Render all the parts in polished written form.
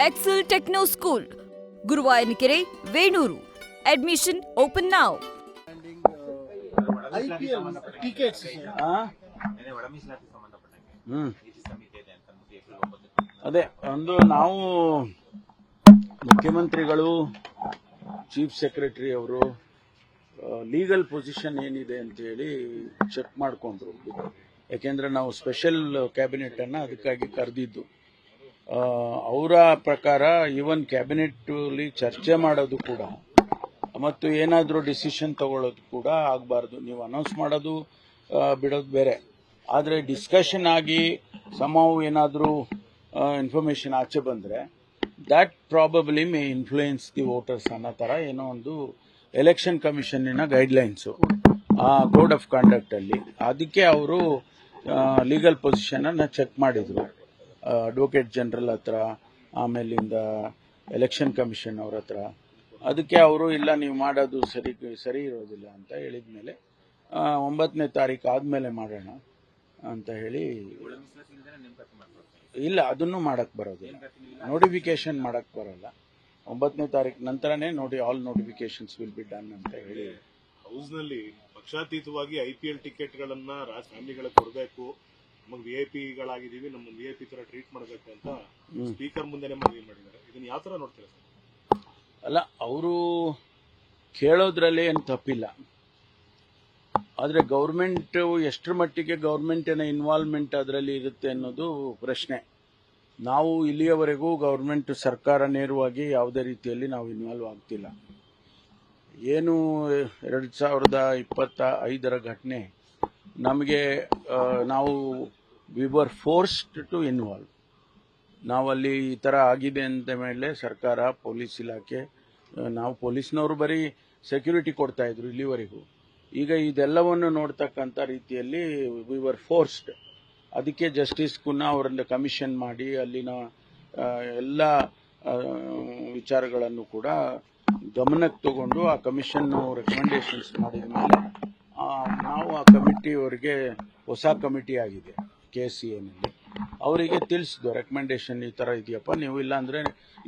Excel Techno School, Guruvayanakeರೆ, Venur. Admission open now. IPL tickets. ಅದೇ ಒಂದು ನಾವು ಮುಖ್ಯಮಂತ್ರಿಗಳು ಚೀಫ್ ಸೆಕ್ರೆಟರಿ ಅವರು ಲೀಗಲ್ ಪೊಸಿಷನ್ ಏನಿದೆ ಅಂತ ಹೇಳಿ ಚೆಕ್ ಮಾಡ್ಕೊಂಡ್ರು. ಯಾಕೆಂದ್ರೆ ನಾವು ಸ್ಪೆಷಲ್ ಕ್ಯಾಬಿನೆಟ್ ಅನ್ನ ಅದಕ್ಕಾಗಿ ಕರೆದಿದ್ದು. ಅವರ ಪ್ರಕಾರ ಈವನ್ ಕ್ಯಾಬಿನೆಟ್ ಅಲ್ಲಿ ಚರ್ಚೆ ಮಾಡೋದು ಕೂಡ ಮತ್ತು ಏನಾದರೂ ಡಿಸಿಷನ್ ತಗೊಳ್ಳೋದು ಕೂಡ ಆಗಬಾರ್ದು. ನೀವು ಅನೌನ್ಸ್ ಮಾಡೋದು ಬಿಡೋದು ಬೇರೆ, ಆದರೆ ಡಿಸ್ಕಷನ್ ಆಗಿ ಸಮಾವು ಏನಾದರೂ ಇನ್ಫಾರ್ಮೇಶನ್ ಆಚೆ ಬಂದರೆ that probably may influence the voters ಅನ್ನೋ ಥರ ಏನೋ ಒಂದು ಎಲೆಕ್ಷನ್ ಕಮಿಷನ್ನಿನ ಗೈಡ್ಲೈನ್ಸು ಕೋಡ್ ಆಫ್ ಕಾಂಡಕ್ಟ್ ಅಲ್ಲಿ. ಅದಕ್ಕೆ ಅವರು ಲೀಗಲ್ ಪೊಸಿಷನ್ ಅನ್ನ ಚೆಕ್ ಮಾಡಿದ್ರು ಅಡ್ವೊಕೇಟ್ ಜನರಲ್ ಹತ್ರ, ಆಮೇಲಿಂದ ಎಲೆಕ್ಷನ್ ಕಮಿಷನ್ ಅವ್ರ ಹತ್ರ. ಅದಕ್ಕೆ ಅವರು ಇಲ್ಲ ನೀವು ಮಾಡೋದು ಸರಿ ಇರೋದಿಲ್ಲ ಅಂತ ಹೇಳಿದ ಮೇಲೆ 9ನೇ ತಾರೀಕು ಆದಮೇಲೆ ಮಾಡೋಣ ಅಂತ ಹೇಳಿ. ಇಲ್ಲ, ಅದನ್ನು ಮಾಡಕ್ ಬರೋದಿಲ್ಲ, ನೋಟಿಫಿಕೇಶನ್ ಮಾಡಕ್ ಬರೋಲ್ಲ. 9ನೇ ತಾರೀಕು ನಂತರನೇ all notifications will be done ಅಂತ ಹೇಳಿ. ಹೌಸ್ನಲ್ಲಿ ಪಕ್ಷಾತೀತವಾಗಿ IPL ಟಿಕೆಟ್ಗಳನ್ನ ಫ್ಯಾಮಿಲಿಗಳಿಗೆ ಕೊಡಬೇಕು, ನಮಗೆ VIP-ಗಳಾಗಿದ್ದೀವಿ, ನಮ್ಮ VIP ತರ ಟ್ರೀಟ್ ಮಾಡಬೇಕು ಅಂತ ಸ್ಪೀಕರ್ ಮುಂದೆನೆ ಮನವಿ ಮಾಡಿದ್ದಾರೆ. ಇದನ್ನ ಯಾವ ತರ ನೋಡ್ತೀರಾ ಸರ್? ಅಲ್ಲ, ಅವರು ಕೇಳೋದ್ರಲ್ಲಿ ಏನು ತಪ್ಪಿಲ್ಲ, ಆದರೆ ಗೌರ್ಮೆಂಟ್ ಎಷ್ಟರ ಮಟ್ಟಿಗೆ ಗೌರ್ಮೆಂಟಿನ ಇನ್ವಾಲ್ವ್ಮೆಂಟ್ ಅದರಲ್ಲಿ ಇರುತ್ತೆ ಅನ್ನೋದು ಪ್ರಶ್ನೆ. ನಾವು ಇಲ್ಲಿಯವರೆಗೂ ಗೌರ್ಮೆಂಟ್ ಸರ್ಕಾರ ನೇರವಾಗಿ ಯಾವುದೇ ರೀತಿಯಲ್ಲಿ ನಾವು ಇನ್ವಾಲ್ವ್ ಆಗ್ತಿಲ್ಲ. ಏನು 2025ರ ಘಟನೆ ನಮಗೆ ನಾವು we were forced to involve. ನಾವಲ್ಲಿ ಈ ಥರ ಆಗಿದೆ ಅಂದ ಮೇಲೆ ಸರ್ಕಾರ, ಪೊಲೀಸ್ ಇಲಾಖೆ, ನಾವು ಪೊಲೀಸ್ನವರು ಬರೀ ಸೆಕ್ಯೂರಿಟಿ ಕೊಡ್ತಾ ಇದ್ರು ಇಲ್ಲಿವರೆಗೂ. ಈಗ ಇದೆಲ್ಲವನ್ನು ನೋಡ್ತಕ್ಕಂಥ ರೀತಿಯಲ್ಲಿ ವಿ ವರ್ ಫೋರ್ಸ್ಡ್. ಅದಕ್ಕೆ ಜಸ್ಟಿಸ್ ಕುನ್ನಾ ಅವರನ್ನ ಕಮಿಷನ್ ಮಾಡಿ ಅಲ್ಲಿನ ಎಲ್ಲ ವಿಚಾರಗಳನ್ನು ಕೂಡ ಗಮನಕ್ಕೆ ತಗೊಂಡು ಆ ಕಮಿಷನ್ ರೆಕಮೆಂಡೇಶನ್ಸ್ ಮಾಡಿದ ಮೇಲೆ ನಾವು ಆ ಕಮಿಟಿಯವರಿಗೆ, ಹೊಸ ಕಮಿಟಿ ಆಗಿದೆ KCAನಲ್ಲಿ, ಅವರಿಗೆ ತಿಳಿಸಿದ್ವು ರೆಕಮೆಂಡೇಶನ್ ಈ ಥರ ಇದೆಯಪ್ಪ, ನೀವು ಇಲ್ಲ ಅಂದರೆ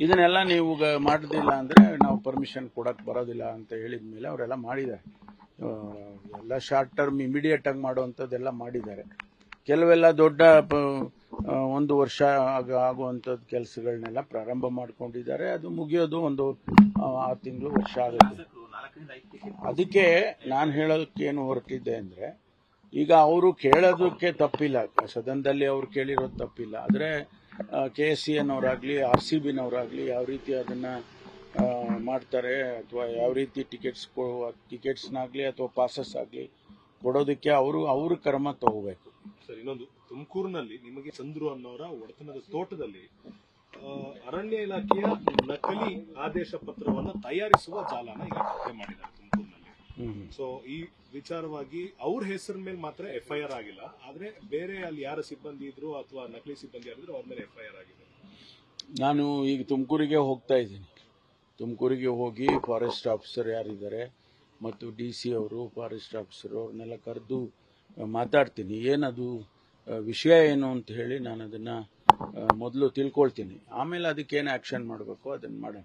ಇದನ್ನೆಲ್ಲ ನೀವು ಮಾಡೋದಿಲ್ಲ ಅಂದರೆ ನಾವು ಪರ್ಮಿಷನ್ ಕೊಡಕ್ಕೆ ಬರೋದಿಲ್ಲ ಅಂತ ಹೇಳಿದ ಮೇಲೆ ಅವರೆಲ್ಲ ಮಾಡಿದ್ದಾರೆ. ಎಲ್ಲ ಶಾರ್ಟ್ ಟರ್ಮ್ ಇಮಿಡಿಯೇಟ್ ಆಗಿ ಮಾಡುವಂಥದ್ದೆಲ್ಲ ಮಾಡಿದ್ದಾರೆ. ಕೆಲವೆಲ್ಲ ದೊಡ್ಡ 1 ವರ್ಷ ಆಗುವಂಥದ್ದು ಕೆಲಸಗಳನ್ನೆಲ್ಲ ಪ್ರಾರಂಭ ಮಾಡ್ಕೊಂಡಿದ್ದಾರೆ. ಅದು ಮುಗಿಯೋದು 6 ತಿಂಗಳು, ವರ್ಷ ಆಗುತ್ತೆ. ಅದಕ್ಕೆ ನಾನು ಹೇಳೋದಕ್ಕೇನು ಹೊರಟಿದ್ದೆ ಅಂದರೆ, ಈಗ ಅವರು ಕೇಳೋದಕ್ಕೆ ತಪ್ಪಿಲ್ಲ, ಸದನದಲ್ಲಿ ಅವರು ಕೇಳಿರೋದು ತಪ್ಪಿಲ್ಲ. ಆದರೆ KCAನವರಾಗಲಿ RCBನವರಾಗಲಿ ಯಾವ ರೀತಿ ಅದನ್ನು ಮಾಡ್ತಾರೆ, ಅಥವಾ ಯಾವ ರೀತಿ ಟಿಕೆಟ್ಸ್ನಾಗಲಿ ಅಥವಾ ಪಾಸಸ್ ಆಗಲಿ ಕೊಡೋದಕ್ಕೆ ಅವ್ರ ಕ್ರಮ ತಗೋಬೇಕು. ಸರ್, ಇನ್ನೊಂದು, ತುಮಕೂರಿನಲ್ಲಿ ನಿಮಗೆ ಚಂದ್ರು ಅನ್ನೋರ ಒಡೆತನದ ತೋಟದಲ್ಲಿ ಅರಣ್ಯ ಇಲಾಖೆಯ ನಕಲಿ ಆದೇಶ ಪತ್ರವನ್ನು ತಯಾರಿಸುವ ಜಾಲನ ಈಗ ಪತ್ತೆ ಮಾಡಿದ್ದಾರೆ ತುಮಕೂರಿನಲ್ಲಿ. ಸೊ ಈ ವಿಚಾರವಾಗಿ ಅವ್ರ ಹೆಸರ ಮೇಲೆ ಮಾತ್ರ FIR ಆಗಿಲ್ಲ, ಆದ್ರೆ ಬೇರೆ ಅಲ್ಲಿ ಯಾರ ಸಿಬ್ಬಂದಿ ಇದ್ರು ಅಥವಾ ನಕಲಿ ಸಿಬ್ಬಂದಿ ಯಾರಿದ್ರು ಅವ್ರ ಮೇಲೆ FIR ಆಗಿದೆ. ನಾನು ಈಗ ತುಮಕೂರಿಗೆ ಹೋಗ್ತಾ ಇದ್ದೀನಿ. ತುಮಕೂರಿಗೆ ಹೋಗಿ ಫಾರೆಸ್ಟ್ ಆಫೀಸರ್ ಯಾರಿದ್ದಾರೆ ಮತ್ತು DC ಅವರು, ಫಾರೆಸ್ಟ್ ಆಫೀಸರ್ ಅವ್ರನ್ನೆಲ್ಲ ಕರೆದು ಮಾತಾಡ್ತೀನಿ. ಏನದು ವಿಷಯ ಏನು ಅಂತ ಹೇಳಿ ನಾನು ಅದನ್ನು ಮೊದಲು ತಿಳ್ಕೊಳ್ತೀನಿ. ಆಮೇಲೆ ಅದಕ್ಕೇನು ಆಕ್ಷನ್ ಮಾಡಬೇಕು ಅದನ್ನು ಮಾಡೋಣ.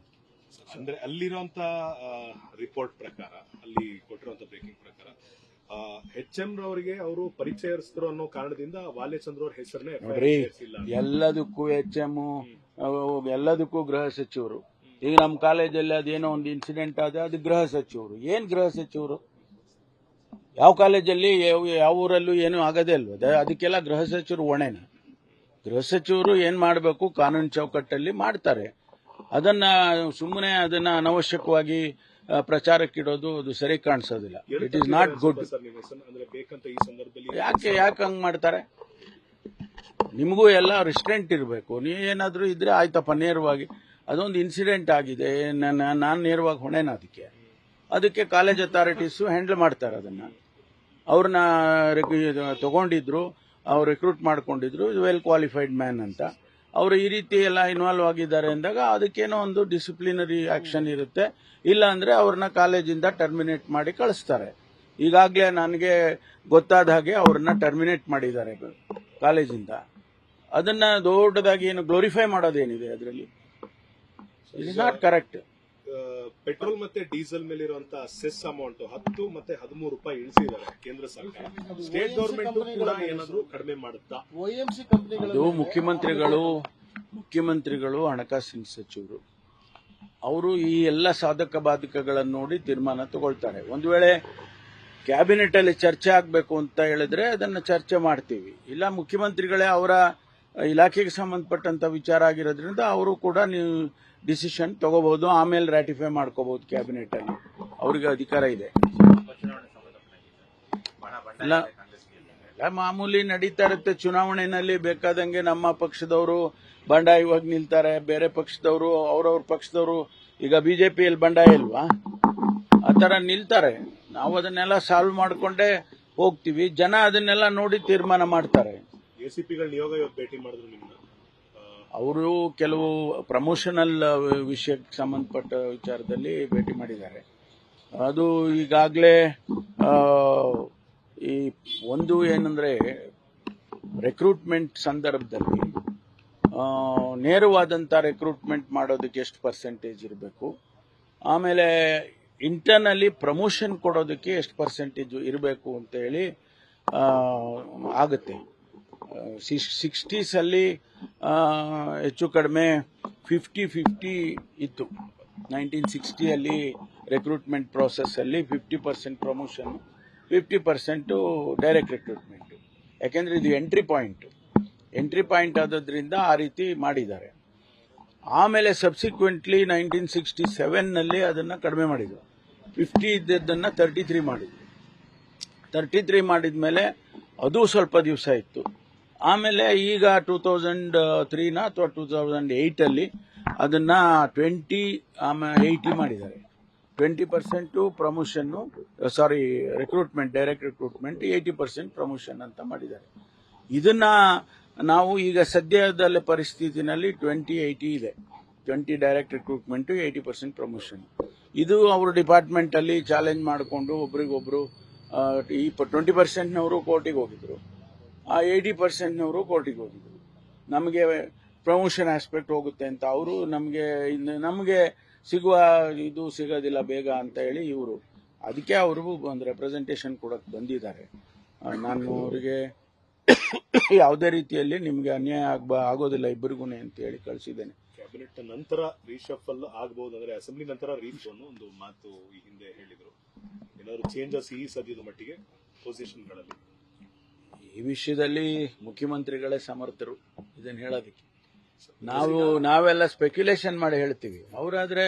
ಅಂದ್ರೆ ಅಲ್ಲಿರುವಂತ ರಿಪೋರ್ಟ್ ಪ್ರಕಾರ, ಅಲ್ಲಿ ಕೊಟ್ಟಿರುವಂತ ಬ್ರೇಕಿಂಗ್ ಪ್ರಕಾರ HM ರವರಿಗೆ ಅವರು ಪರಿಚಯಸ್ಥರು ಅನ್ನೋ ಕಾರಣದಿಂದ ವಾಲ್ಯಚಂದ್ರ ಅವ್ರ ಹೆಸರನ್ನೇ ನೋಡ್ರಿ, ಎಲ್ಲದಕ್ಕೂ HM, ಎಲ್ಲದಕ್ಕೂ ಗೃಹ ಸಚಿವರು. ಈಗ ನಮ್ಮ ಕಾಲೇಜಲ್ಲಿ ಅದೇನೋ ಒಂದು ಇನ್ಸಿಡೆಂಟ್ ಆದ, ಅದು ಗೃಹ ಸಚಿವರು. ಏನ್ ಗೃಹ ಸಚಿವರು? ಯಾವ ಕಾಲೇಜಲ್ಲಿ ಯಾವ ಊರಲ್ಲೂ ಏನೂ ಆಗದೇ ಅಲ್ವ? ಅದಕ್ಕೆಲ್ಲ ಗೃಹ ಸಚಿವರು ಹೊಣೆನ? ಗೃಹ ಸಚಿವರು ಏನ್ ಮಾಡಬೇಕು ಕಾನೂನು ಚೌಕಟ್ಟಲ್ಲಿ ಮಾಡ್ತಾರೆ. ಅದನ್ನ ಸುಮ್ಮನೆ ಅದನ್ನ ಅನವಶ್ಯಕವಾಗಿ ಪ್ರಚಾರಕ್ಕಿಡೋದು ಅದು ಸರಿ ಕಾಣಿಸೋದಿಲ್ಲ. It is not good. ಯಾಕೆ ಹಂಗ್ ಮಾಡ್ತಾರೆ? ನಿಮಗೂ ಎಲ್ಲ ರಿಸ್ಟ್ರೆಂಟ್ ಇರಬೇಕು. ನೀವೇನಾದ್ರೂ ಇದ್ರೆ ಆಯ್ತಪ್ಪ, ನೇರವಾಗಿ ಅದೊಂದು ಇನ್ಸಿಡೆಂಟ್ ಆಗಿದೆ, ನಾನು ನೇರವಾಗಿ ಹೊಣೆನ ಅದಕ್ಕೆ ಕಾಲೇಜ್ ಅಥಾರಿಟೀಸು ಹ್ಯಾಂಡಲ್ ಮಾಡ್ತಾರೆ. ಅದನ್ನ ಅವ್ರನ್ನ ತಗೊಂಡಿದ್ರು, ಅವ್ರು ರಿಕ್ರೂಟ್ ಮಾಡ್ಕೊಂಡಿದ್ರು, ವೆಲ್ ಕ್ವಾಲಿಫೈಡ್ ಮ್ಯಾನ್ ಅಂತ. ಅವರು ಈ ರೀತಿ ಎಲ್ಲ ಇನ್ವಾಲ್ವ್ ಆಗಿದ್ದಾರೆ ಅಂದಾಗ ಅದಕ್ಕೇನೋ ಒಂದು ಡಿಸಿಪ್ಲಿನರಿ ಆಕ್ಷನ್ ಇರುತ್ತೆ. ಇಲ್ಲ ಅಂದ್ರೆ ಅವ್ರನ್ನ ಕಾಲೇಜಿಂದ ಟರ್ಮಿನೇಟ್ ಮಾಡಿ ಕಳಿಸ್ತಾರೆ. ಈಗಾಗಲೇ ನನಗೆ ಗೊತ್ತಾದ ಹಾಗೆ ಅವ್ರನ್ನ ಟರ್ಮಿನೇಟ್ ಮಾಡಿದ್ದಾರೆ ಕಾಲೇಜಿಂದ. ಅದನ್ನ ದೊಡ್ಡದಾಗಿ ಏನು ಗ್ಲೋರಿಫೈ ಮಾಡೋದೇನಿದೆ ಅದರಲ್ಲಿ? It is not correct. Petrol ಮತ್ತೆ ಡೀಸೆಲ್ ಮೇಲೆ ಇರುವಂತಹ ಸೆಸ್ ಅಮೌಂಟ್ 10 ಮತ್ತೆ 13 ರೂಪಾಯಿ ಇಳಿಸಿದ್ದಾರೆ ಕೇಂದ್ರ ಸರ್ಕಾರ. ಸ್ಟೇಟ್ ಗವರ್ಮೆಂಟ್ ಕೂಡ ಏನಾದ್ರು ಕಡಿಮೆ ಮಾಡುತ್ತಾ? OMC ಕಂಪನಿಗಳು ಅದು ಮುಖ್ಯಮಂತ್ರಿಗಳು ಹಣಕಾಸಿನ ಸಚಿವರು, ಅವರು ಈ ಎಲ್ಲ ಸಾಧಕ ಬಾಧಕಗಳನ್ನು ನೋಡಿ ತೀರ್ಮಾನ ತಗೊಳ್ತಾರೆ. ಒಂದು ವೇಳೆ ಕ್ಯಾಬಿನೆಟ್ ಅಲ್ಲಿ ಚರ್ಚೆ ಆಗಬೇಕು ಅಂತ ಹೇಳಿದ್ರೆ ಅದನ್ನ ಚರ್ಚೆ ಮಾಡ್ತೀವಿ. ಇಲ್ಲ ಮುಖ್ಯಮಂತ್ರಿಗಳೇ ಅವರ ಇಲಾಖೆಗೆ ಸಂಬಂಧಪಟ್ಟಂತ ವಿಚಾರ ಆಗಿರೋದ್ರಿಂದ ಅವರು ಕೂಡ ನೀವು ಡಿಸಿಷನ್ ತಗೋಬಹುದು, ಆಮೇಲೆ ರಾಟಿಫೈ ಮಾಡ್ಕೋಬಹುದು ಕ್ಯಾಬಿನೆಟ್ ಅಲ್ಲಿ, ಅವ್ರಿಗೆ ಅಧಿಕಾರ ಇದೆ. ಇಲ್ಲ ಮಾಮೂಲಿ ನಡೀತಾ ಇರುತ್ತೆ ಚುನಾವಣೆಯಲ್ಲಿ. ಬೇಕಾದಂಗೆ ನಮ್ಮ ಪಕ್ಷದವರು ಬಂಡಾಯವಾಗಿ ನಿಲ್ತಾರೆ, ಬೇರೆ ಪಕ್ಷದವರು ಅವ್ರವ್ರ ಪಕ್ಷದವರು, ಈಗ ಬಿಜೆಪಿಯಲ್ಲಿ ಬಂಡಾಯ ಇಲ್ವಾ, ಆ ತರ ನಿಲ್ತಾರೆ. ನಾವು ಅದನ್ನೆಲ್ಲ ಸಾಲ್ವ್ ಮಾಡ್ಕೊಂಡೇ ಹೋಗ್ತೀವಿ. ಜನ ಅದನ್ನೆಲ್ಲ ನೋಡಿ ತೀರ್ಮಾನ ಮಾಡ್ತಾರೆ. ಎಸಿಪಿಗಳ ನಿಯೋಗ ಇವತ್ತು ಭೇಟಿ ಮಾಡಿದ್ರು ನಿಮ್ಮನ್ನ? ಅವರು ಕೆಲವು ಪ್ರಮೋಷನಲ್ ವಿಷಯಕ್ಕೆ ಸಂಬಂಧಪಟ್ಟ ವಿಚಾರದಲ್ಲಿ ಭೇಟಿ ಮಾಡಿದ್ದಾರೆ. ಅದು ಈಗಾಗಲೇ ಈ ಒಂದು ಏನಂದ್ರೆ ರೆಕ್ರೂಟ್ಮೆಂಟ್ ಸಂದರ್ಭದಲ್ಲಿ ನೇರವಾದಂಥ ರೆಕ್ರೂಟ್ಮೆಂಟ್ ಮಾಡೋದಕ್ಕೆ ಎಷ್ಟು ಪರ್ಸೆಂಟೇಜ್ ಇರಬೇಕು, ಆಮೇಲೆ ಇಂಟರ್ನಲ್ಲಿ ಪ್ರಮೋಷನ್ ಕೊಡೋದಕ್ಕೆ ಎಷ್ಟು ಪರ್ಸೆಂಟೇಜ್ ಇರಬೇಕು ಅಂತ ಹೇಳಿ ಆಗುತ್ತೆ. 60s ಅಲ್ಲಿ ಹೆಚ್ಚು ಕಡಿಮೆ 50-50 ಇತ್ತು. 1960 ರೆಕ್ರೂಟ್ಮೆಂಟ್ ಪ್ರಾಸೆಸ್ ಅಲ್ಲಿ 50% ಪ್ರಮೋಷನ್, 50% ಡೈರೆಕ್ಟ್ ರಿಕ್ರೂಟ್ಮೆಂಟ್. ಯಾಕೆಂದ್ರೆ ಇದು ಎಂಟ್ರಿ ಪಾಯಿಂಟ್ ಆದದ್ರಿಂದ ಆ ರೀತಿ ಮಾಡಿದ್ದಾರೆ. ಆಮೇಲೆ ಸಬ್ಸಿಕ್ವೆಂಟ್ಲಿ 1967 ಅದನ್ನ ಕಡಿಮೆ ಮಾಡಿದ್ರು. 50 ಇದ್ದದನ್ನ 33 ಮಾಡಿದ್ರು. 33 ಮಾಡಿದ್ಮೇಲೆ ಅದು ಸ್ವಲ್ಪ ದಿವಸ ಇತ್ತು. ಆಮೇಲೆ ಈಗ 2003 ಅಥವಾ 2008 ಅದನ್ನ 80 ಮಾಡಿದ್ದಾರೆ. 20% promotion, recruitment, direct recruitment, 80% promotion ಅಂತ ಮಾಡಿದ್ದಾರೆ. ಇದನ್ನ ನಾವು ಈಗ ಸದ್ಯದಲ್ಲಿ ಪರಿಸ್ಥಿತಿನಲ್ಲಿ 20-80 ಇದೆ. 20 ಡೈರೆಕ್ಟ್ ರಿಕ್ರೂಟ್ಮೆಂಟ್, 80% ಪ್ರಮೋಷನ್. ಇದು ಅವರು ಡಿಪಾರ್ಟ್ಮೆಂಟ್ ಅಲ್ಲಿ ಚಾಲೆಂಜ್ ಮಾಡಿಕೊಂಡು ಒಬ್ರಿಗೊಬ್ರು ಈ 20%ನವರು ಕೋರ್ಟಿಗೆ ಹೋಗಿದ್ರು, ಆ 80%ನವರು ಕೋರ್ಟಿಗೆ ಹೋಗಿದ್ರು. ನಮಗೆ ಪ್ರಮೋಷನ್ ಆಸ್ಪೆಕ್ಟ್ ಹೋಗುತ್ತೆ ಅಂತ ಅವರು ನಮಗೆ ಸಿಗುವ ಇದು ಸಿಗೋದಿಲ್ಲ ಬೇಗ ಅಂತ ಹೇಳಿ ಇವರು, ಅದಕ್ಕೆ ಅವರು ಒಂದು ರೆಪ್ರೆಸೆಂಟೇಷನ್ ಕೊಡಕ್ಕೆ ಬಂದಿದ್ದಾರೆ. ನಾನು ಅವರಿಗೆ ಯಾವುದೇ ರೀತಿಯಲ್ಲಿ ನಿಮ್ಗೆ ಅನ್ಯಾಯ ಆಗೋದಿಲ್ಲ ಇಬ್ಬರಿಗೂ ಅಂತ ಹೇಳಿ ಕಳಿಸಿದ್ದೇನೆ. ಕ್ಯಾಬಿನೆಟ್ ನಂತರ ರೀಶಫಲ್ ಆಗಬಹುದು, ಅಂದ್ರೆ ಅಸೆಂಬ್ಲಿ ನಂತರ ರೀಶನ್ ಒಂದು ಮಾತು ಈ ಹಿಂದೆ ಹೇಳಿದ್ರು. ಏನಾದ್ರು ಚೇಂಜಸ್ ಈ ಸದ್ಯದ ಮಟ್ಟಿಗೆ ಪೊಸಿಷನ್ಗಳಲ್ಲಿ? ಈ ವಿಷಯದಲ್ಲಿ ಮುಖ್ಯಮಂತ್ರಿಗಳೇ ಸಮರ್ಥರು ಇದನ್ನು ಹೇಳೋದಕ್ಕೆ. ನಾವೆಲ್ಲ ಸ್ಪೆಕ್ಯುಲೇಷನ್ ಮಾಡಿ ಹೇಳ್ತೀವಿ. ಅವರಾದ್ರೆ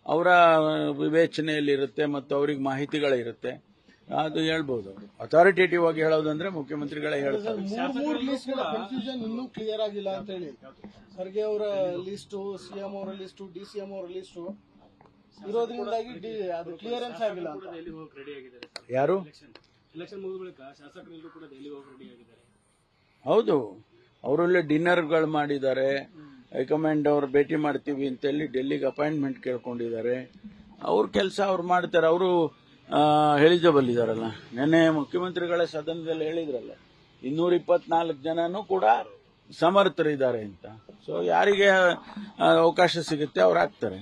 ಅವರ ವಿವೇಚನೆಯಲ್ಲಿರುತ್ತೆ ಮತ್ತು ಅವ್ರಿಗೆ ಮಾಹಿತಿಗಳಿರುತ್ತೆ, ಅದು ಹೇಳ್ಬೋದು. ಅವರು ಅಥಾರಿಟೇಟಿವ್ ಆಗಿ ಹೇಳೋದಂದ್ರೆ ಮುಖ್ಯಮಂತ್ರಿಗಳೇ ಹೇಳ್ತಾರೆ. ಮೂರು ಲಿಸ್ಟ್ ಕನ್ಫ್ಯೂಷನ್ ಇನ್ನೂ ಕ್ಲಿಯರ್ ಆಗಿಲ್ಲ ಅಂತ ಹೇಳಿ ಖರ್ಗೆ ಅವರ ಲಿಸ್ಟು, ಸಿಎಂ ಅವರ ಲಿಸ್ಟು, DCM ಅವರ ಲಿಸ್ಟು ಇರೋದ್ರಿಂದಾಗಿ ಅದು ಕ್ಲಿಯರೆನ್ಸ್ ಆಗಿಲ್ಲ ಅಂತ. ಯಾರು? ಎಲೆಕ್ಷನ್ ಮುಗಿದ ಬಳಿಕ ಶಾಸಕರೆಲ್ಲರೂ ಕೂಡ ದೆಹಲಿಗೆ ಹೋಗಿ ರೆಡಿ ಆಗಿದ್ದಾರೆ. ಹೌದು, ಅವರಲ್ಲೇ ಡಿನ್ನರ್ಗಳು ಮಾಡಿದ್ದಾರೆ. ಹೈಕಮಾಂಡ್ ಅವ್ರು ಭೇಟಿ ಮಾಡ್ತೀವಿ ಅಂತೇಳಿ ಡೆಲ್ಲಿಗೆ ಅಪಾಯಿಂಟ್ಮೆಂಟ್ ಕೇಳ್ಕೊಂಡಿದ್ದಾರೆ. ಅವ್ರ ಕೆಲಸ ಅವ್ರು ಮಾಡ್ತಾರೆ. ಅವರು ಎಲಿಜಿಬಲ್ ಇದಾರಲ್ಲ. ನೆನ್ನೆ ಮುಖ್ಯಮಂತ್ರಿಗಳ ಸದನದಲ್ಲಿ ಹೇಳಿದ್ರಲ್ಲ, 224 ಜನನೂ ಕೂಡ ಸಮರ್ಥರಿದ್ದಾರೆ ಅಂತ. ಸೊ ಯಾರಿಗೆ ಅವಕಾಶ ಸಿಗುತ್ತೆ ಅವ್ರು ಆಗ್ತಾರೆ.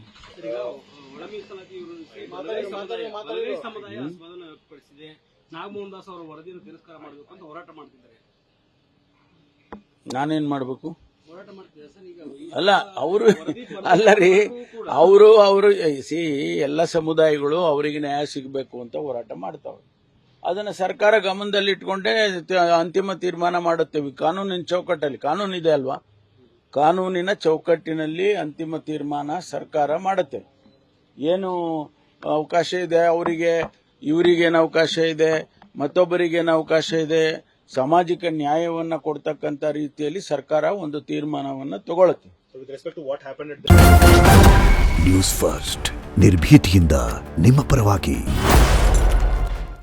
ಒಳ ಮೀಸಲಾತಿ ಸಮುದಾಯ ಅಸಮಾಧಾನ ವ್ಯಕ್ತಪಡಿಸಿದೆ. ನಾಗಮೋಹನ್ ದಾಸ್ ಅವರ ವರದಿಯನ್ನು ತಿರಸ್ಕಾರ ಮಾಡಬೇಕು ಅಂತ ಹೋರಾಟ ಮಾಡ್ತಿದ್ದಾರೆ. ನಾನೇನ್ ಮಾಡ್ಬೇಕು? ಹೋರಾಟ ಮಾಡ್ತಿದ್ದಾರೆ ಸರ್. ಈಗ ಅಲ್ಲ ಅವರು ಎಲ್ಲ ಸಮುದಾಯಗಳು ಅವರಿಗೆ ನ್ಯಾಯ ಸಿಗಬೇಕು ಅಂತ ಹೋರಾಟ ಮಾಡ್ತಾವೆ. ಅದನ್ನ ಸರ್ಕಾರ ಗಮನದಲ್ಲಿಟ್ಕೊಂಡೇ ಅಂತಿಮ ತೀರ್ಮಾನ ಮಾಡುತ್ತೇವೆ. ಕಾನೂನಿನ ಚೌಕಟ್ಟಲ್ಲಿ, ಕಾನೂನಿದೆ ಅಲ್ವಾ, ಕಾನೂನಿನ ಚೌಕಟ್ಟಿನಲ್ಲಿ ಅಂತಿಮ ತೀರ್ಮಾನ ಸರ್ಕಾರ ಮಾಡುತ್ತೆ. ಏನು ಅವಕಾಶ ಇದೆ ಅವರಿಗೆ, ಇವರಿಗೇನು ಅವಕಾಶ ಇದೆ, ಮತ್ತೊಬ್ಬರಿಗೇನು ಅವಕಾಶ ಇದೆ, ಸಾಮಾಜಿಕ ನ್ಯಾಯವನ್ನ ಕೊಡ್ತಕ್ಕಂಥ ರೀತಿಯಲ್ಲಿ ಸರ್ಕಾರ ಒಂದು ತೀರ್ಮಾನವನ್ನು ತಗೊಳ್ಳುತ್ತೆ. ನ್ಯೂಸ್ ಫಸ್ಟ್, ನಿರ್ಭೀತಿಯಿಂದ ನಿಮ್ಮ ಪರವಾಗಿ.